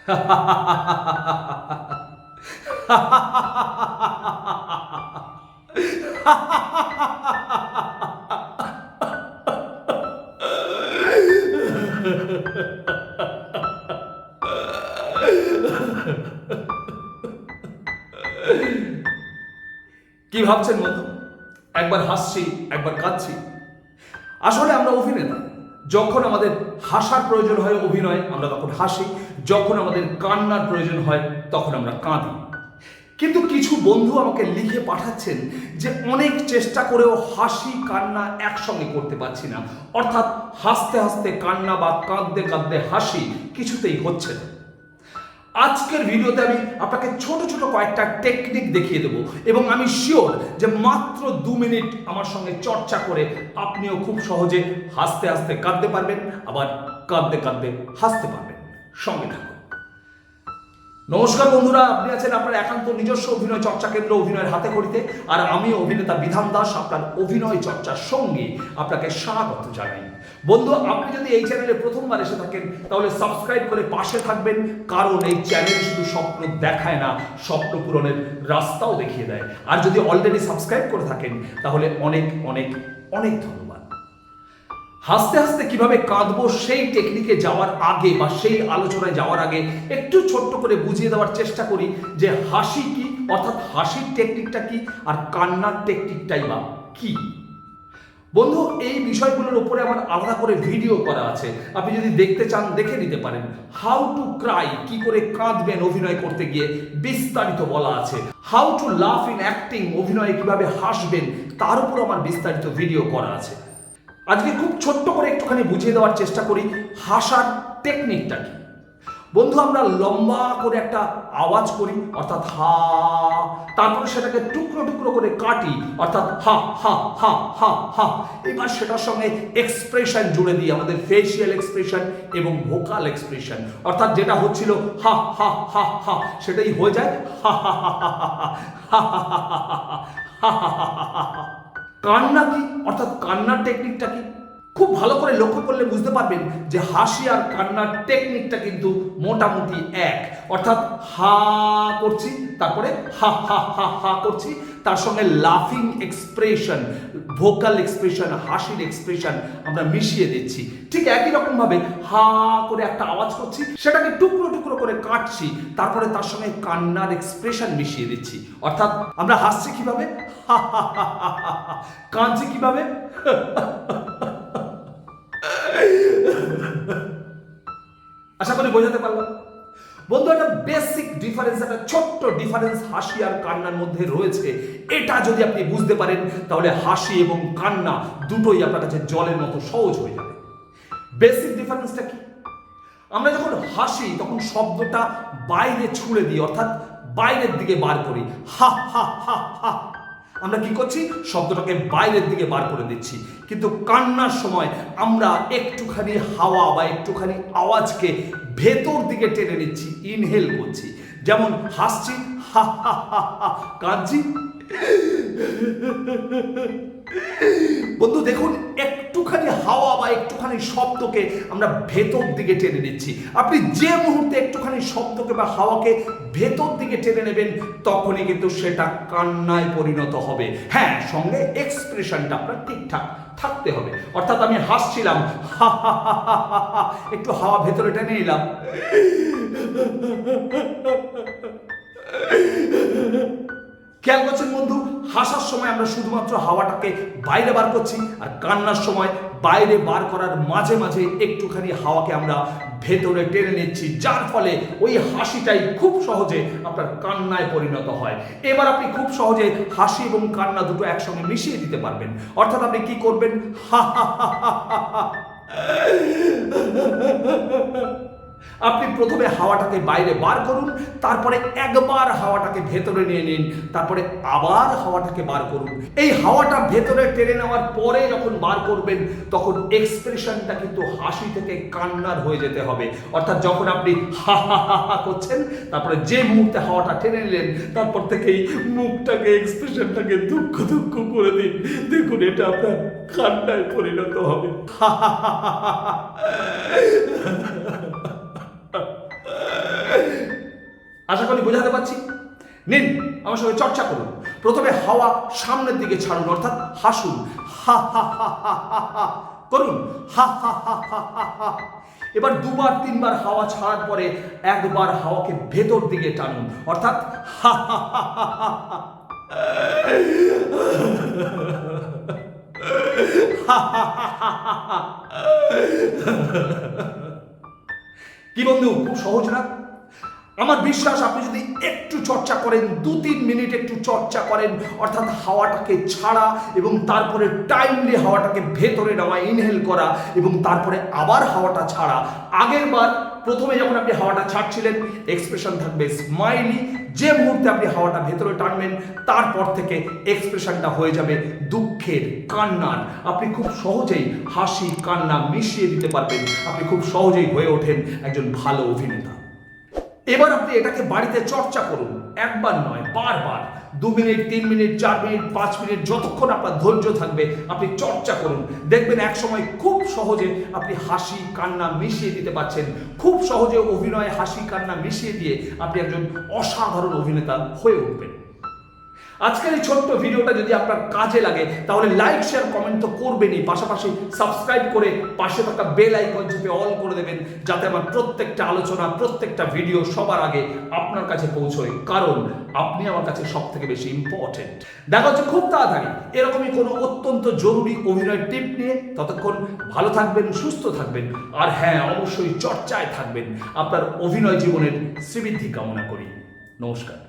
কি ভাবছেন বন্ধু? একবার হাসছি একবার কাঁদছি। আসলে আমরা অভিনেতা, যখন আমাদের হাসার প্রয়োজন হয় অভিনয় আমরা তখন হাসি, যখন আমাদের কান্নার প্রয়োজন হয় তখন আমরা কাঁদি। কিন্তু কিছু বন্ধু আমাকে লিখে পাঠাচ্ছেন যে অনেক চেষ্টা করেও হাসি কান্না একসঙ্গে করতে পারছি না, অর্থাৎ হাসতে হাসতে কান্না বা কাঁদতে কাঁদতে হাসি কিছুতেই হচ্ছে না। আজকের ভিডিওতে আমি আপনাকে ছোট ছোট কয়েকটা টেকনিক দেখিয়ে দেবো এবং আমি শিওর যে মাত্র 2 মিনিট আমার সঙ্গে চর্চা করে আপনিও খুব সহজে হাসতে হাসতে কাঁদতে পারবেন, আবার কাঁদতে কাঁদতে হাসতে পারবেন। সঙ্গে থাকুন। নমস্কার বন্ধুরা, আপনি আছেন আপনার একান্ত নিজস্ব অভিনয় চর্চা কেন্দ্র অভিনয়ের হাতে খড়িতে, আর আমি অভিনেতা বিধান দাস আপনার অভিনয় চর্চার সঙ্গে আপনাকে স্বাগত জানাই। বন্ধু, আপনি যদি এই চ্যানেলে প্রথমবার এসে থাকেন তাহলে সাবস্ক্রাইব করে পাশে থাকবেন, কারণ এই চ্যানেল শুধু স্বপ্ন দেখায় না, স্বপ্ন পূরণের রাস্তাও দেখিয়ে দেয়। আর যদি অলরেডি সাবস্ক্রাইব করে থাকেন তাহলে অনেক অনেক অনেক ধন্যবাদ। হাসতে হাসতে কিভাবে কাঁদবো সেই টেকনিকে যাওয়ার আগে বা সেই আলোচনায় যাওয়ার আগে একটু ছোট্ট করে বুঝিয়ে দেওয়ার চেষ্টা করি যে হাসি কি, অর্থাৎ হাসির টেকনিকটা কি আর কান্নার টেকনিকটাই বা কি। বন্ধু, এই বিষয়গুলোর উপরে আমার আলাদা করে ভিডিও করা আছে, আপনি যদি দেখতে চান দেখে নিতে পারেন। হাউ টু ক্রাই, কি করে কাঁদবেন অভিনয় করতে গিয়ে, বিস্তারিত বলা আছে। হাউ টু লাফ ইন অ্যাক্টিং, অভিনয়ে কিভাবে হাসবেন তার উপর আমার বিস্তারিত ভিডিও করা আছে। আজকে খুব ছোট্ট করে একটুখানি বুঝিয়ে দেওয়ার চেষ্টা করি হাসার টেকনিকটা কি। বন্ধু, আমরা লম্বা করে একটা আওয়াজ করি, অর্থাৎ হা, তারপরে সেটাকে টুকরো টুকরো করে কাটি, অর্থাৎ হা হা হা হা হা। এবার সেটার সঙ্গে এক্সপ্রেশন জুড়ে দিই, আমাদের ফেসিয়াল এক্সপ্রেশন এবং ভোকাল এক্সপ্রেশন, অর্থাৎ যেটা হচ্ছিল হা হা হা হা সেটাই হয়ে যায় হা হা হা হা হা হা হা হা। কান্না কি, অর্থাৎ কান্নার টেকনিকটা কি? খুব ভালো করে লক্ষ্য করলে বুঝতে পারবেন যে হাসি আর কান্নার টেকনিকটা কিন্তু মোটামুটি এক, অর্থাৎ হা করছি, তারপরে হা হা হা হা করছি, তার সঙ্গে লাফিং এক্সপ্রেশন, ভোকাল এক্সপ্রেশন, হাসির এক্সপ্রেশন আমরা মিশিয়ে দিচ্ছি। ঠিক একই রকম ভাবে হা করে একটা আওয়াজ করছি, সেটাকে টুকরো টুকরো করে কাটছি, তারপরে তার সঙ্গে কান্নার এক্সপ্রেশন মিশিয়ে দিচ্ছি। অর্থাৎ আমরা হাসছি কিভাবে, হা হা হা হা হা, কাঁদছি কিভাবে, আশা করি বোঝাতে পারলাম। বন্ধু, একটা বেসিক ডিফারেন্স, একটা ছোট্ট ডিফারেন্স হাসি আর কান্নার মধ্যে রয়েছে। এটা যদি আপনি বুঝতে পারেন তাহলে হাসি এবং কান্না দুটোই আপনার কাছে জলের মতো সহজ হয়ে যাবে। বেসিক ডিফারেন্সটা কি? আমরা যখন হাসি তখন শব্দটা বাইরে ছুঁড়ে দিই, অর্থাৎ বাইরের দিকে বার করি, হা হা হা হা। আমরা কি করছি? শব্দটাকে বাইরের দিকে বার করে দিচ্ছি। কিন্তু কান্নার সময় আমরা একটুখানি হাওয়া বা একটুখানি আওয়াজকে ভেতর দিকে টেনে নিচ্ছি, ইনহেল করছি। যেমন হাসছি হা হা হা হা, কাঁদছি। বন্ধু দেখুন, একটুখানি হাওয়া বা একটুখানি শব্দকে আমরা ভেতর দিকে টেনে নিচ্ছি। আপনি যে মুহূর্তে একটুখানি শব্দকে বা হাওয়াকে ভেতর দিকে টেনে নেবেন তখনই কিন্তু সেটা কান্নায় পরিণত হবে। হ্যাঁ, সঙ্গে এক্সপ্রেশনটা আপনার ঠিকঠাক থাকতে হবে। অর্থাৎ আমি হাসছিলাম, হা হা হা হা হা, একটু হাওয়া ভেতরে টেনে নিলাম, খেয়াল করছেন বন্ধু, হাসার সময় আমরা শুধুমাত্র হাওয়াটাকে বাইরে বার করছি, আর কান্নার সময় বাইরে বার করার মাঝে মাঝে একটুখানি হাওয়াকে আমরা ভেতরে টেনে নিচ্ছি, যার ফলে ওই হাসিটাই খুব সহজে আপনার কান্নায় পরিণত হয়। এবার আপনি খুব সহজে হাসি এবং কান্না দুটো একসঙ্গে মিশিয়ে দিতে পারবেন। অর্থাৎ আপনি কি করবেন, হা হা হা হা হা। আপনি প্রথমে হাওয়াটাকে বাইরে বার করুন, তারপরে একবার হাওয়াটাকে ভেতরে নিয়ে নিন, তারপরে আবার হাওয়াটাকে বার করুন। এই হাওয়াটা ভেতরে টেনে নেওয়ার পরে যখন বার করবেন তখন এক্সপ্রেশনটা কিন্তু হাসি থেকে কান্নার হয়ে যেতে হবে। অর্থাৎ যখন আপনি হা হা হা হা করছেন, তারপরে যে মুহূর্তে হাওয়াটা টেনে নিলেন তারপর থেকেই মুখটাকে, এক্সপ্রেশনটাকে দুঃখ দুঃখ করে দিন। দেখুন, এটা আপনার কান্নায় পরিণত হবে। হা হা হা হা হা। আশা করি বোঝাতে পারছি। নিন আমার সঙ্গে চর্চা করুন। প্রথমে হাওয়া সামনের দিকে ছাড়ুন, অর্থাৎ হাসুন, হা হা হা হা হা হা করুন, হা হা হা হা হা হা। এবার দুবার তিনবার হাওয়া ছাড়ার পরে একবার হাওয়াকে ভেতর দিকে টানুন, অর্থাৎ হা হা হা হা হা হা। কি বন্ধু, খুব সহজ না? আমার বিশ্বাস আপনি যদি একটু চর্চা করেন, 2-3 মিনিট একটু চর্চা করেন, অর্থাৎ হাওয়াটাকে ছাড়া এবং তারপরে টাইমলি হাওয়াটাকে ভেতরে নেওয়া, ইনহেল করা এবং তারপরে আবার হাওয়াটা ছাড়া। আগের বার প্রথমে যখন আপনি হাওয়াটা ছাড়ছিলেন এক্সপ্রেশন থাকবে স্মাইলি, যে মুহূর্তে আপনি হাওয়াটা ভেতরে টানবেন তারপর থেকে এক্সপ্রেশনটা হয়ে যাবে দুঃখের, কান্নার। আপনি খুব সহজেই হাসি কান্না মিশিয়ে দিতে পারবেন, আপনি খুব সহজেই হয়ে ওঠেন একজন ভালো অভিনেতা। এবার আপনি এটাকে বাড়িতে চর্চা করুন, একবার নয় বারবার, 2 মিনিট 3 মিনিট 4 মিনিট 5 মিনিট যতক্ষণ আপনার ধৈর্য থাকবে আপনি চর্চা করুন। দেখবেন এক সময় খুব সহজে আপনি হাসি কান্না মিশিয়ে দিতে পারছেন, খুব সহজে অভিনয়ে হাসি কান্না মিশিয়ে দিয়ে আপনি একজন অসাধারণ অভিনেতা হয়ে উঠবেন। আজকের এই ছোট্ট ভিডিওটা যদি আপনার কাজে লাগে তাহলে লাইক শেয়ার কমেন্ট তো করবেনই, পাশাপাশি সাবস্ক্রাইব করে পাশে থাকা বেল আইকন চেপে অল করে দেবেন, যাতে আমার প্রত্যেকটা আলোচনা প্রত্যেকটা ভিডিও সবার আগে আপনার কাছে পৌঁছয়, কারণ আপনি আমার কাছে সব থেকে বেশি ইম্পর্টেন্ট। দেখা হচ্ছে খুব তাড়াতাড়ি এরকমই কোনো অত্যন্ত জরুরি অভিনয় টিপ নিয়ে। ততক্ষণ ভালো থাকবেন, সুস্থ থাকবেন, আর হ্যাঁ অবশ্যই চর্চায় থাকবেন। আপনার অভিনয় জীবনের শ্রীবৃদ্ধি কামনা করি। নমস্কার।